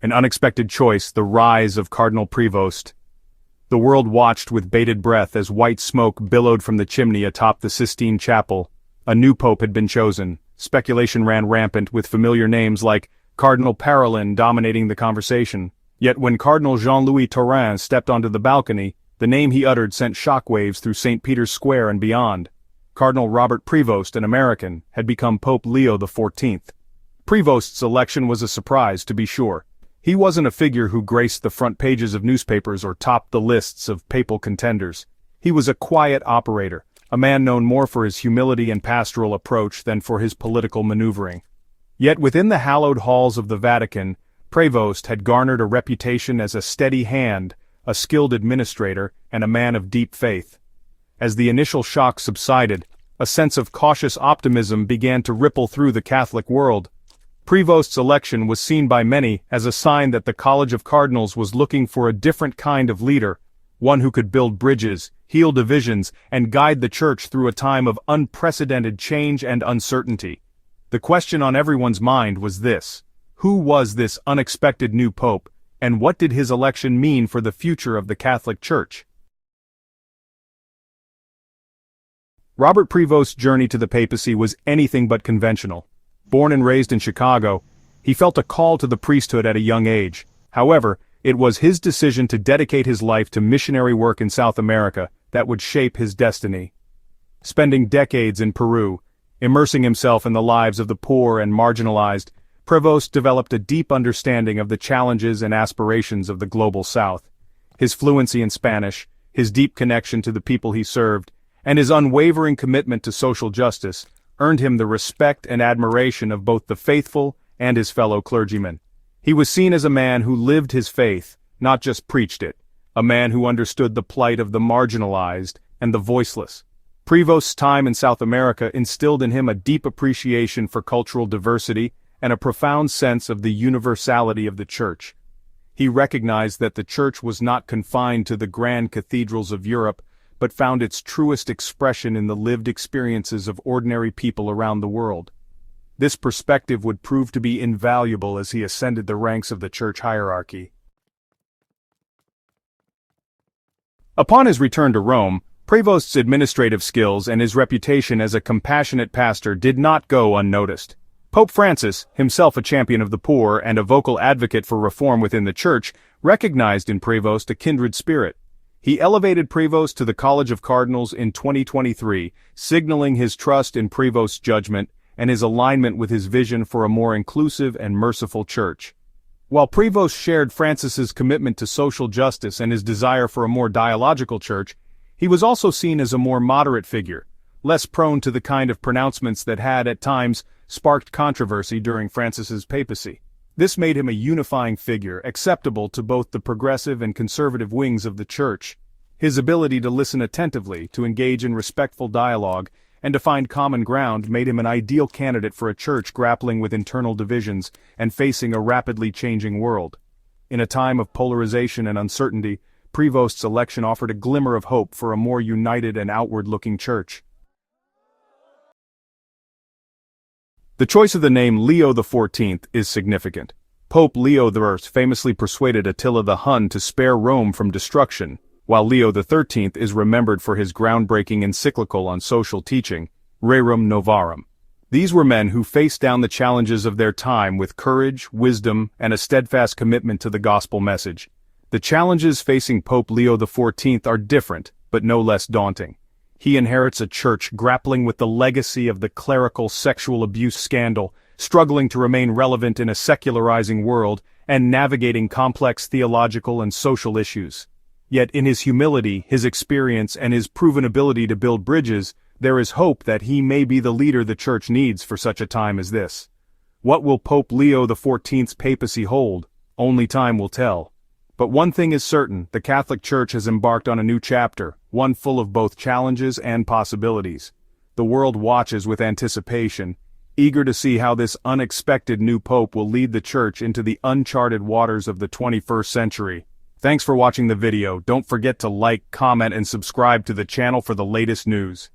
An unexpected choice, the rise of Cardinal Prevost. The world watched with bated breath as white smoke billowed from the chimney atop the Sistine Chapel. A new pope had been chosen. Speculation ran rampant, with familiar names like Cardinal Parolin dominating the conversation. Yet when Cardinal Jean-Louis Taurin stepped onto the balcony, the name he uttered sent shockwaves through St. Peter's Square and beyond. Cardinal Robert Prevost, an American, had become Pope Leo XIV. Prevost's election was a surprise, to be sure. He wasn't a figure who graced the front pages of newspapers or topped the lists of papal contenders. He was a quiet operator, a man known more for his humility and pastoral approach than for his political maneuvering. Yet within the hallowed halls of the Vatican, Prevost had garnered a reputation as a steady hand, a skilled administrator, and a man of deep faith. As the initial shock subsided, a sense of cautious optimism began to ripple through the Catholic world. Prevost's election was seen by many as a sign that the College of Cardinals was looking for a different kind of leader, one who could build bridges, heal divisions, and guide the Church through a time of unprecedented change and uncertainty. The question on everyone's mind was this: who was this unexpected new pope, and what did his election mean for the future of the Catholic Church? Robert Prevost's journey to the papacy was anything but conventional. Born and raised in Chicago, he felt a call to the priesthood at a young age. However, it was his decision to dedicate his life to missionary work in South America that would shape his destiny. Spending decades in Peru, immersing himself in the lives of the poor and marginalized, Prevost developed a deep understanding of the challenges and aspirations of the global South. His fluency in Spanish, his deep connection to the people he served, and his unwavering commitment to social justice earned him the respect and admiration of both the faithful and his fellow clergymen. He was seen as a man who lived his faith, not just preached it, a man who understood the plight of the marginalized and the voiceless. Prevost's time in South America instilled in him a deep appreciation for cultural diversity and a profound sense of the universality of the Church. He recognized that the Church was not confined to the grand cathedrals of Europe, but found its truest expression in the lived experiences of ordinary people around the world. This perspective would prove to be invaluable as he ascended the ranks of the church hierarchy. Upon his return to Rome, Prevost's administrative skills and his reputation as a compassionate pastor did not go unnoticed. Pope Francis, himself a champion of the poor and a vocal advocate for reform within the Church, recognized in Prevost a kindred spirit. He elevated Prevost to the College of Cardinals in 2023, signaling his trust in Prevost's judgment and his alignment with his vision for a more inclusive and merciful Church. While Prevost shared Francis's commitment to social justice and his desire for a more dialogical Church, he was also seen as a more moderate figure, less prone to the kind of pronouncements that had, at times, sparked controversy during Francis's papacy. This made him a unifying figure, acceptable to both the progressive and conservative wings of the Church. His ability to listen attentively, to engage in respectful dialogue, and to find common ground made him an ideal candidate for a church grappling with internal divisions and facing a rapidly changing world. In a time of polarization and uncertainty, Prevost's election offered a glimmer of hope for a more united and outward-looking church. The choice of the name Leo XIV is significant. Pope Leo XIV famously persuaded Attila the Hun to spare Rome from destruction, while Leo XIII is remembered for his groundbreaking encyclical on social teaching, Rerum Novarum. These were men who faced down the challenges of their time with courage, wisdom, and a steadfast commitment to the gospel message. The challenges facing Pope Leo XIV are different, but no less daunting. He inherits a church grappling with the legacy of the clerical sexual abuse scandal, struggling to remain relevant in a secularizing world, and navigating complex theological and social issues. Yet in his humility, his experience, and his proven ability to build bridges, there is hope that he may be the leader the Church needs for such a time as this. What will Pope Leo XIV's papacy hold? Only time will tell. But one thing is certain, the Catholic Church has embarked on a new chapter, one full of both challenges and possibilities. The world watches with anticipation, eager to see how this unexpected new pope will lead the Church into the uncharted waters of the 21st century. Thanks for watching the video. Don't forget to like, comment, and subscribe to the channel for the latest news.